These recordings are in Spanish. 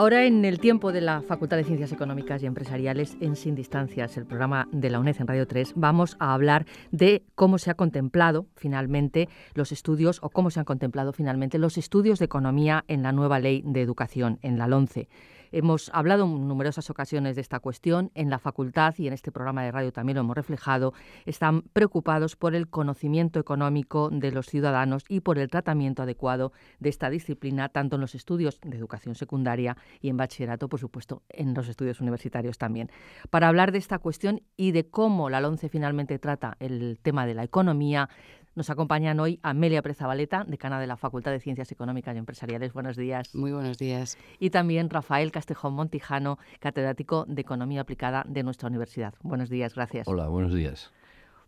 Ahora, en el tiempo de la Facultad de Ciencias Económicas y Empresariales en Sin Distancias, el programa de la UNED en Radio 3, vamos a hablar de cómo se ha contemplado finalmente los estudios o cómo se han contemplado finalmente los estudios de economía en la nueva Ley de Educación, en la LOMCE. Hemos hablado en numerosas ocasiones de esta cuestión. En la facultad y en este programa de radio también lo hemos reflejado. Están preocupados por el conocimiento económico de los ciudadanos y por el tratamiento adecuado de esta disciplina, tanto en los estudios de educación secundaria y en bachillerato, por supuesto, en los estudios universitarios también. Para hablar de esta cuestión y de cómo la LOMCE finalmente trata el tema de la economía, nos acompañan hoy Amelia Pérez Zabaleta, decana de la Facultad de Ciencias Económicas y Empresariales. Buenos días. Muy buenos días. Y también Rafael Castejón Montijano, catedrático de Economía Aplicada de nuestra universidad. Buenos días, gracias. Hola, buenos días.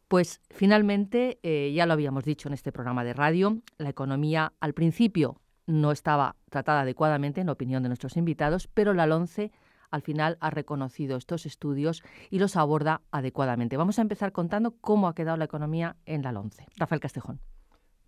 Pues finalmente, ya lo habíamos dicho en este programa de radio, la economía al principio no estaba tratada adecuadamente, en opinión de nuestros invitados, pero la LOMCE al final ha reconocido estos estudios y los aborda adecuadamente. Vamos a empezar contando cómo ha quedado la economía en la LOMCE. Rafael Castejón.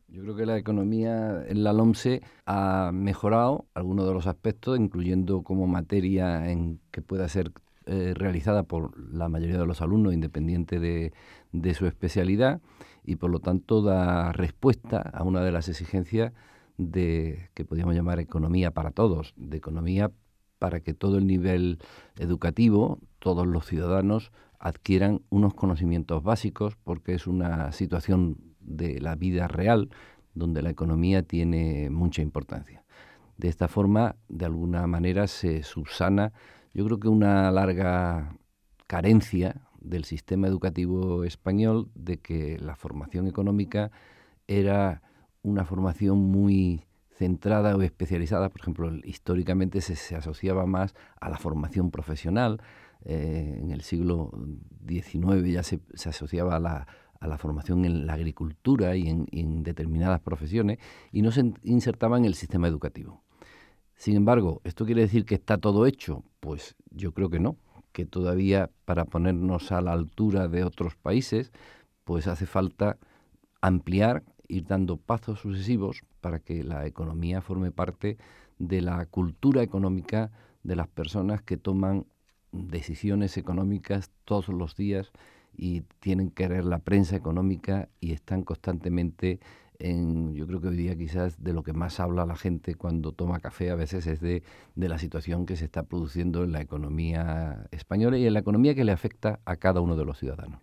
Yo creo que la economía en la LOMCE ha mejorado algunos de los aspectos, incluyendo como materia en que pueda ser realizada por la mayoría de los alumnos, independiente de su especialidad, y por lo tanto da respuesta a una de las exigencias de que podríamos llamar economía para todos, de economía para que todo el nivel educativo, todos los ciudadanos adquieran unos conocimientos básicos, porque es una situación de la vida real donde la economía tiene mucha importancia. De esta forma, de alguna manera, se subsana, yo creo que una larga carencia del sistema educativo español de que la formación económica era una formación muy centrada o especializada. Por ejemplo, históricamente se asociaba más a la formación profesional. En el siglo XIX ya se asociaba a la formación en la agricultura y en determinadas profesiones, y no se insertaba en el sistema educativo. Sin embargo, ¿esto quiere decir que está todo hecho? Pues yo creo que no, que todavía para ponernos a la altura de otros países, pues hace falta ampliar, ir dando pasos sucesivos para que la economía forme parte de la cultura económica de las personas que toman decisiones económicas todos los días y tienen que leer la prensa económica y están constantemente yo creo que hoy día quizás de lo que más habla la gente cuando toma café a veces es de la situación que se está produciendo en la economía española y en la economía que le afecta a cada uno de los ciudadanos.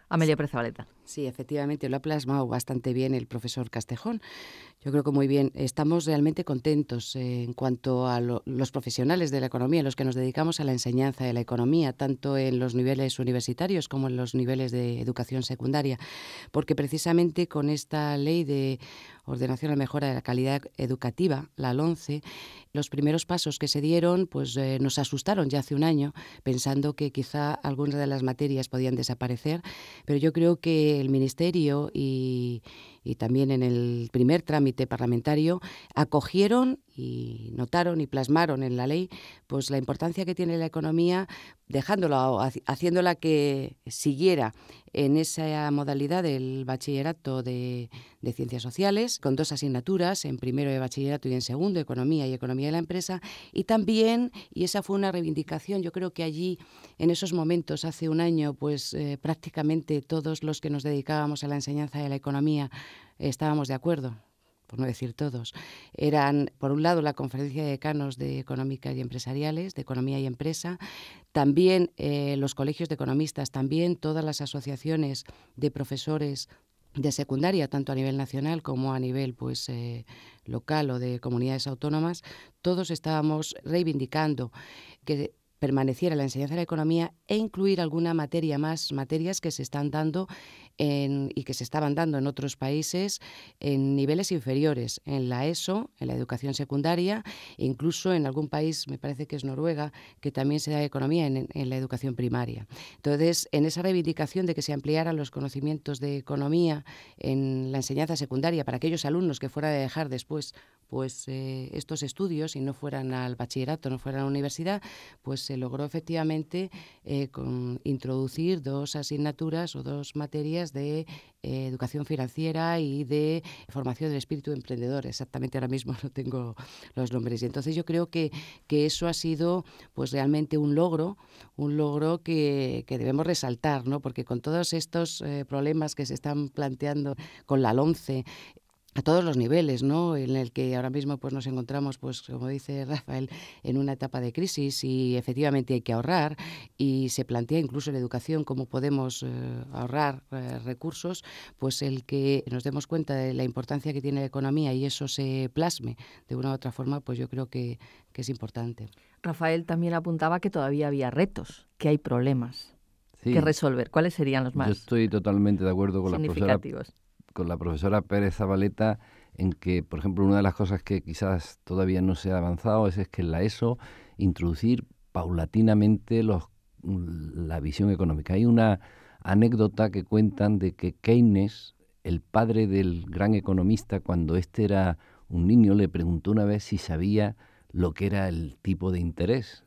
Amelia Pérez Zabaleta. Sí, efectivamente, lo ha plasmado bastante bien el profesor Castejón. Yo creo que muy bien. Estamos realmente contentos en cuanto a los profesionales de la economía, los que nos dedicamos a la enseñanza de la economía, tanto en los niveles universitarios como en los niveles de educación secundaria, porque precisamente con esta ley de ordenación a la mejora de la calidad educativa, la LOMCE, los primeros pasos que se dieron pues nos asustaron ya hace un año, pensando que quizá algunas de las materias podían desaparecer, pero yo creo que el Ministerio y también en el primer trámite parlamentario acogieron y notaron y plasmaron en la ley pues la importancia que tiene la economía, haciéndola que siguiera en esa modalidad del bachillerato de Ciencias Sociales, con 2 asignaturas, en primero de bachillerato y en segundo, Economía y Economía de la Empresa, y también, y esa fue una reivindicación, yo creo que allí, en esos momentos, hace un año, pues prácticamente todos los que nos dedicábamos a la enseñanza de la economía estábamos de acuerdo, por no decir todos. Eran, por un lado, la Conferencia de Decanos de Económicas y Empresariales, de Economía y Empresa, también los colegios de economistas, también todas las asociaciones de profesores de secundaria, tanto a nivel nacional como a nivel pues local o de comunidades autónomas. Todos estábamos reivindicando que permaneciera la enseñanza de la economía e incluir alguna materia más, materias que se están dando y que se estaban dando en otros países en niveles inferiores, en la ESO, en la educación secundaria, e incluso en algún país, me parece que es Noruega, que también se da economía en la educación primaria. Entonces, en esa reivindicación de que se ampliaran los conocimientos de economía en la enseñanza secundaria para aquellos alumnos que fueran a dejar después pues estos estudios y no fueran al bachillerato, no fueran a la universidad, pues se logró efectivamente introducir 2 asignaturas o 2 materias de educación financiera y de formación del espíritu emprendedor. Exactamente ahora mismo no tengo los nombres. Y entonces yo creo que eso ha sido pues realmente un logro que debemos resaltar, ¿no? Porque con todos estos problemas que se están planteando con la LOMCE, a todos los niveles, ¿no? En el que ahora mismo pues nos encontramos, pues como dice Rafael, en una etapa de crisis y efectivamente hay que ahorrar, y se plantea incluso en educación cómo podemos ahorrar recursos, pues el que nos demos cuenta de la importancia que tiene la economía y eso se plasme de una u otra forma, pues yo creo que es importante. Rafael también apuntaba que todavía había retos, que hay problemas que resolver. ¿Cuáles serían los más Yo estoy totalmente de acuerdo con significativos? La profesora Pérez Zabaleta en que, por ejemplo, una de las cosas que quizás todavía no se ha avanzado es que en la ESO introducir paulatinamente la visión económica. Hay una anécdota que cuentan de que Keynes, el padre del gran economista, cuando éste era un niño, le preguntó una vez si sabía lo que era el tipo de interés.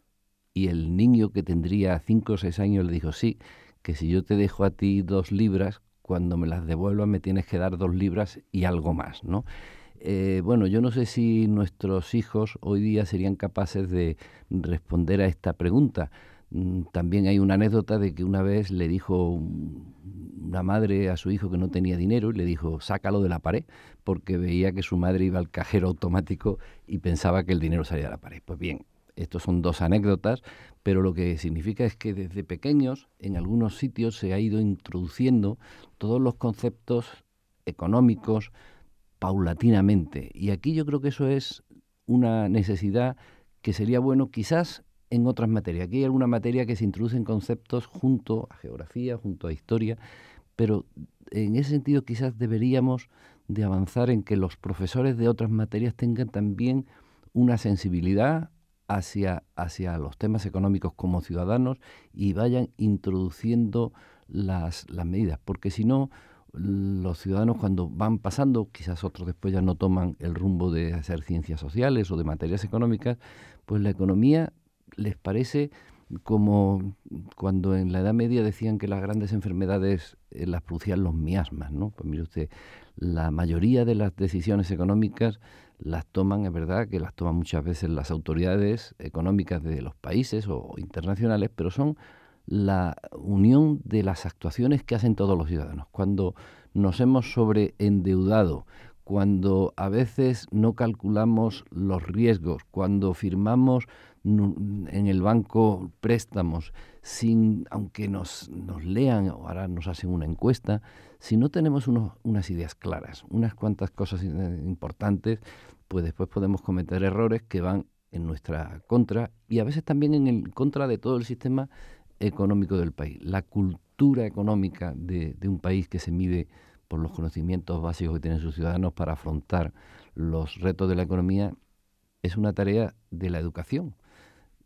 Y el niño, que tendría 5 o 6 años, le dijo, sí, que si yo te dejo a ti 2 libras, cuando me las devuelvas me tienes que dar 2 libras y algo más, ¿no? Bueno, yo no sé si nuestros hijos hoy día serían capaces de responder a esta pregunta. También hay una anécdota de que una vez le dijo una madre a su hijo que no tenía dinero y le dijo, sácalo de la pared, porque veía que su madre iba al cajero automático y pensaba que el dinero salía de la pared. Pues bien, estos son 2 anécdotas, pero lo que significa es que desde pequeños en algunos sitios se ha ido introduciendo todos los conceptos económicos paulatinamente. Y aquí yo creo que eso es una necesidad que sería bueno quizás en otras materias. Aquí hay alguna materia que se introducen conceptos junto a geografía, junto a historia, pero en ese sentido quizás deberíamos de avanzar en que los profesores de otras materias tengan también una sensibilidad hacia los temas económicos como ciudadanos y vayan introduciendo las medidas, porque si no, los ciudadanos cuando van pasando, quizás otros después ya no toman el rumbo de hacer ciencias sociales o de materias económicas, pues la economía les parece como cuando en la Edad Media decían que las grandes enfermedades las producían los miasmas, ¿no? Pues mire usted, la mayoría de las decisiones económicas las toman, es verdad que las toman muchas veces las autoridades económicas de los países o internacionales, pero son la unión de las actuaciones que hacen todos los ciudadanos. Cuando nos hemos sobreendeudado, cuando a veces no calculamos los riesgos, cuando firmamos en el banco préstamos, aunque nos lean o ahora nos hacen una encuesta, si no tenemos unas ideas claras, unas cuantas cosas importantes, pues después podemos cometer errores que van en nuestra contra y a veces también en contra de todo el sistema económico del país. La cultura económica de un país que se mide por los conocimientos básicos que tienen sus ciudadanos para afrontar los retos de la economía es una tarea de la educación.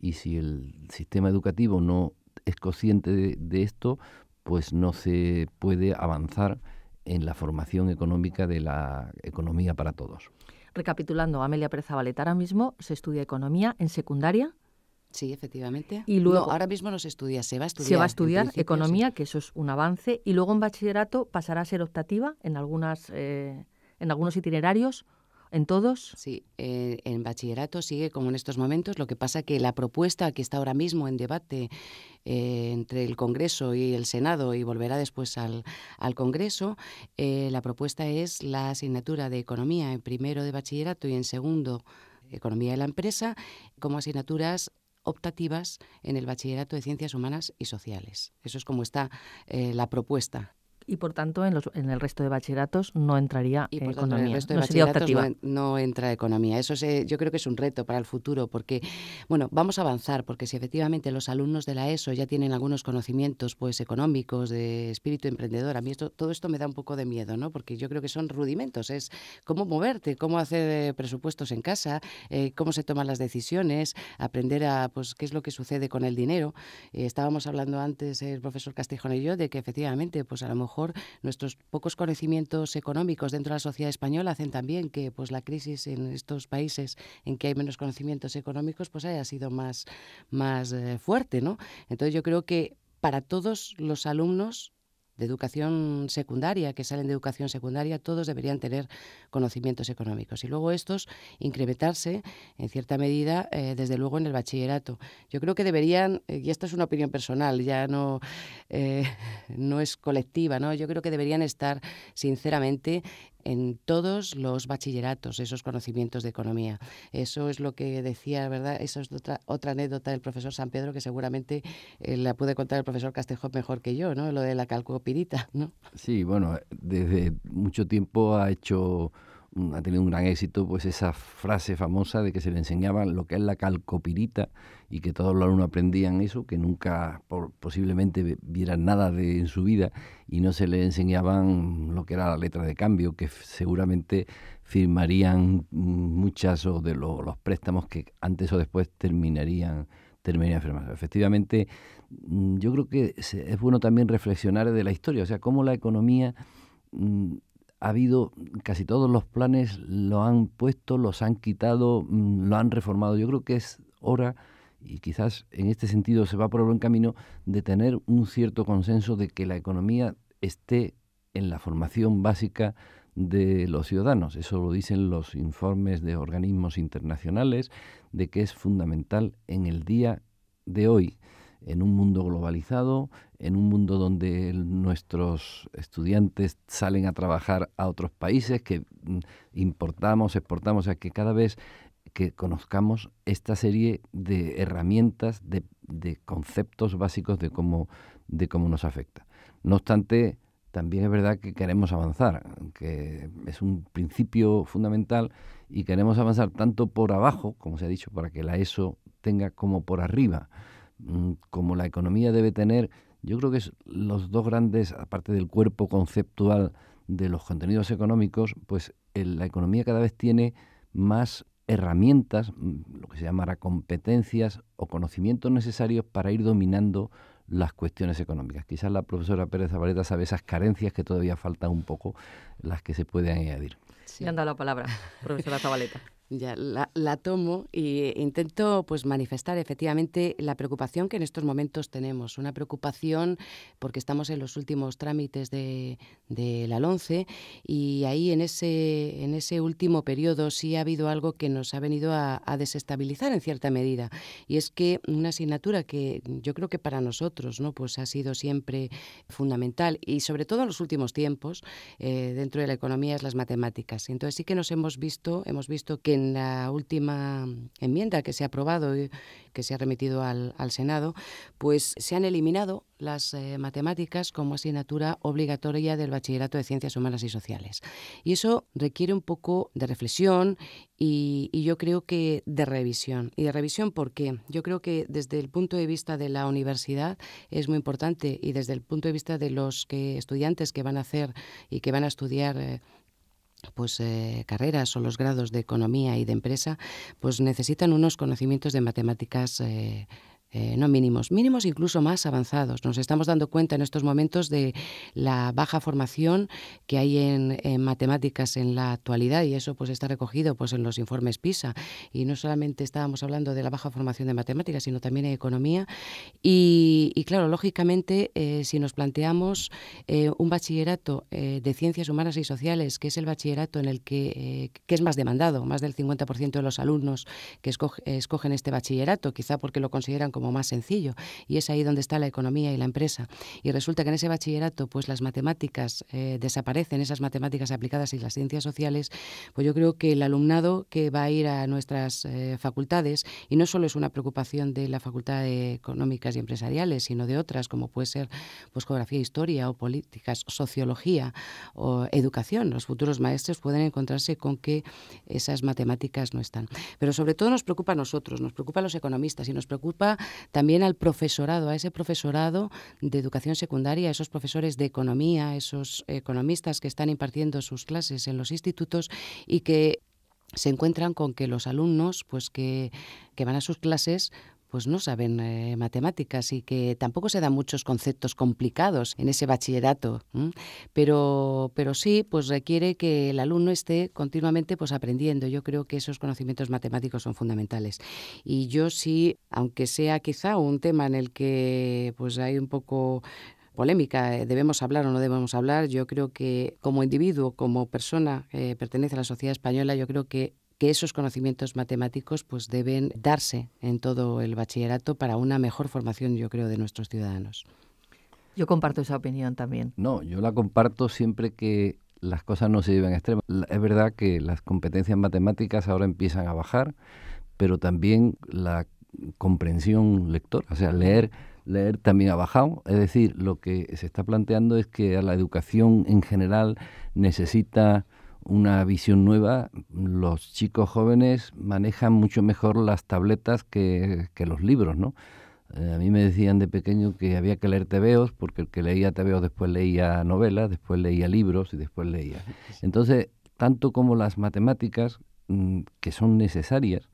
Y si el sistema educativo no es consciente de esto, pues no se puede avanzar en la formación económica de la economía para todos. Recapitulando, Amelia Pérez Zabaleta, ahora mismo se estudia economía en secundaria. Sí, efectivamente. Y luego, no, ahora mismo no se estudia, se va a estudiar. Se va a estudiar economía, sí. Que eso es un avance, y luego en bachillerato pasará a ser optativa en algunos itinerarios, en todos. Sí, en bachillerato sigue como en estos momentos. Lo que pasa que la propuesta que está ahora mismo en debate entre el Congreso y el Senado y volverá después al Congreso, la propuesta es la asignatura de economía en primero de bachillerato y en segundo economía de la empresa como asignaturas optativas en el bachillerato de Ciencias Humanas y Sociales. Eso es como está la propuesta. Y por tanto en el resto de bachilleratos no entraría economía, en el resto de no sería optativa. no entra economía. Eso yo creo que es un reto para el futuro porque, bueno, vamos a avanzar porque si efectivamente los alumnos de la ESO ya tienen algunos conocimientos pues económicos, de espíritu emprendedor, a mí todo esto me da un poco de miedo, ¿no? Porque yo creo que son rudimentos, es cómo moverte, cómo hacer presupuestos en casa, cómo se toman las decisiones, aprender pues qué es lo que sucede con el dinero. Estábamos hablando antes el profesor Castejón y yo de que efectivamente pues a lo mejor mejor nuestros pocos conocimientos económicos dentro de la sociedad española hacen también que pues la crisis en estos países en que hay menos conocimientos económicos pues haya sido más fuerte, ¿no? Entonces yo creo que para todos los alumnos de educación secundaria, que salen de educación secundaria, todos deberían tener conocimientos económicos. Y luego estos incrementarse, en cierta medida, desde luego en el bachillerato. Yo creo que deberían, y esta es una opinión personal, ya no es colectiva, ¿no? Yo creo que deberían estar, sinceramente, en todos los bachilleratos, esos conocimientos de economía. Eso es lo que decía, ¿verdad? Eso es otra anécdota del profesor San Pedro que seguramente la puede contar el profesor Castejón mejor que yo, ¿no? Lo de la calcopirita, ¿no? Sí, bueno, desde mucho tiempo ha tenido un gran éxito pues esa frase famosa de que se le enseñaba lo que es la calcopirita y que todos los alumnos aprendían eso, que nunca posiblemente vieran nada en su vida y no se les enseñaban lo que era la letra de cambio, que seguramente firmarían muchas o de los préstamos que antes o después terminarían firmando. Efectivamente, yo creo que es bueno también reflexionar de la historia, o sea, cómo la economía ha habido, casi todos los planes lo han puesto, los han quitado, lo han reformado. Yo creo que es hora, y quizás en este sentido se va por el buen camino, de tener un cierto consenso de que la economía esté en la formación básica de los ciudadanos. Eso lo dicen los informes de organismos internacionales, de que es fundamental en el día de hoy, en un mundo globalizado, en un mundo donde nuestros estudiantes salen a trabajar a otros países, que importamos, exportamos, o sea, que cada vez que conozcamos esta serie de herramientas, de conceptos básicos de cómo nos afecta. No obstante, también es verdad que queremos avanzar, que es un principio fundamental y queremos avanzar tanto por abajo, como se ha dicho, para que la ESO tenga, como por arriba. Como la economía debe tener, yo creo que es los dos grandes, aparte del cuerpo conceptual de los contenidos económicos, pues la economía cada vez tiene más herramientas, lo que se llamará competencias o conocimientos necesarios para ir dominando las cuestiones económicas. Quizás la profesora Pérez Zabaleta sabe esas carencias que todavía faltan un poco, las que se pueden añadir. Sí, anda la palabra, profesora Zabaleta. Ya la tomo e intento pues manifestar efectivamente la preocupación que en estos momentos tenemos, una preocupación porque estamos en los últimos trámites de la LOMCE y ahí en ese último periodo sí ha habido algo que nos ha venido a desestabilizar en cierta medida, y es que una asignatura que yo creo que para nosotros, ¿no?, pues ha sido siempre fundamental y sobre todo en los últimos tiempos dentro de la economía es las matemáticas. Entonces sí que hemos visto que en la última enmienda que se ha aprobado y que se ha remitido al Senado, pues se han eliminado las matemáticas como asignatura obligatoria del Bachillerato de Ciencias Humanas y Sociales. Y eso requiere un poco de reflexión y yo creo que de revisión. ¿Y de revisión por qué? Yo creo que desde el punto de vista de la universidad es muy importante y desde el punto de vista de los estudiantes que van a hacer y que van a estudiar carreras o los grados de economía y de empresa, pues necesitan unos conocimientos de matemáticas no mínimos incluso más avanzados. Nos estamos dando cuenta en estos momentos de la baja formación que hay en matemáticas en la actualidad, y eso pues está recogido pues en los informes PISA, y no solamente estábamos hablando de la baja formación de matemáticas, sino también en economía y claro, lógicamente si nos planteamos un bachillerato de ciencias humanas y sociales, que es el bachillerato en el que es más demandado, más del 50% de los alumnos que escogen este bachillerato, quizá porque lo consideran como más sencillo, y es ahí donde está la economía y la empresa, y resulta que en ese bachillerato pues las matemáticas desaparecen, esas matemáticas aplicadas y las ciencias sociales, pues yo creo que el alumnado que va a ir a nuestras facultades, y no solo es una preocupación de la Facultad de Económicas y Empresariales, sino de otras como puede ser pues geografía, historia o políticas, sociología o educación, los futuros maestros pueden encontrarse con que esas matemáticas no están. Pero sobre todo nos preocupa a nosotros, nos preocupa a los economistas y nos preocupa también al profesorado, a ese profesorado de educación secundaria, a esos profesores de economía, esos economistas que están impartiendo sus clases en los institutos y que se encuentran con que los alumnos pues que van a sus clases pues no saben matemáticas y que tampoco se dan muchos conceptos complicados en ese bachillerato, pero sí, pues requiere que el alumno esté continuamente pues aprendiendo. Yo creo que esos conocimientos matemáticos son fundamentales. Y yo sí, aunque sea quizá un tema en el que pues hay un poco polémica, debemos hablar o no debemos hablar, yo creo que como individuo, como persona que pertenece a la sociedad española, yo creo que esos conocimientos matemáticos pues deben darse en todo el bachillerato para una mejor formación, yo creo, de nuestros ciudadanos. Yo comparto esa opinión también. No, yo la comparto siempre que las cosas no se lleven a extremos. Es verdad que las competencias matemáticas ahora empiezan a bajar, pero también la comprensión lectora, o sea, leer también ha bajado. Es decir, lo que se está planteando es que la educación en general necesita una visión nueva. Los chicos jóvenes manejan mucho mejor las tabletas que los libros, ¿no? A mí me decían de pequeño que había que leer tebeos, porque el que leía tebeos después leía novelas, después leía libros y después leía. Entonces, tanto como las matemáticas, que son necesarias,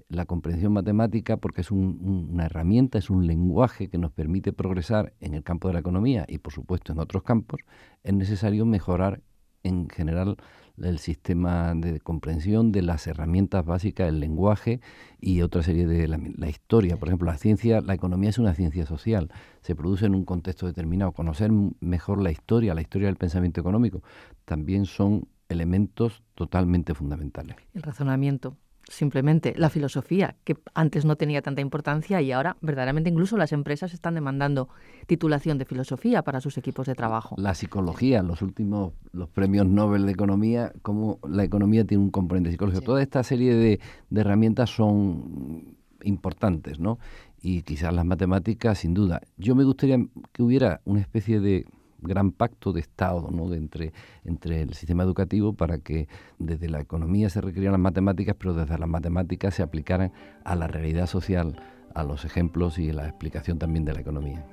la comprensión matemática, porque es una herramienta, es un lenguaje que nos permite progresar en el campo de la economía y, por supuesto, en otros campos, es necesario mejorar en general el sistema de comprensión de las herramientas básicas, el lenguaje y otra serie de la historia. Por ejemplo, la economía es una ciencia social, se produce en un contexto determinado. Conocer mejor la historia del pensamiento económico, también son elementos totalmente fundamentales. El razonamiento. Simplemente la filosofía, que antes no tenía tanta importancia y ahora verdaderamente incluso las empresas están demandando titulación de filosofía para sus equipos de trabajo. La psicología, los premios Nobel de Economía, cómo la economía tiene un componente psicológico. Sí. Toda esta serie de herramientas son importantes, ¿no? Y quizás las matemáticas, sin duda. Yo me gustaría que hubiera una especie de gran pacto de Estado, ¿no? entre el sistema educativo, para que desde la economía se requirieran las matemáticas, pero desde las matemáticas se aplicaran a la realidad social, a los ejemplos y a la explicación también de la economía.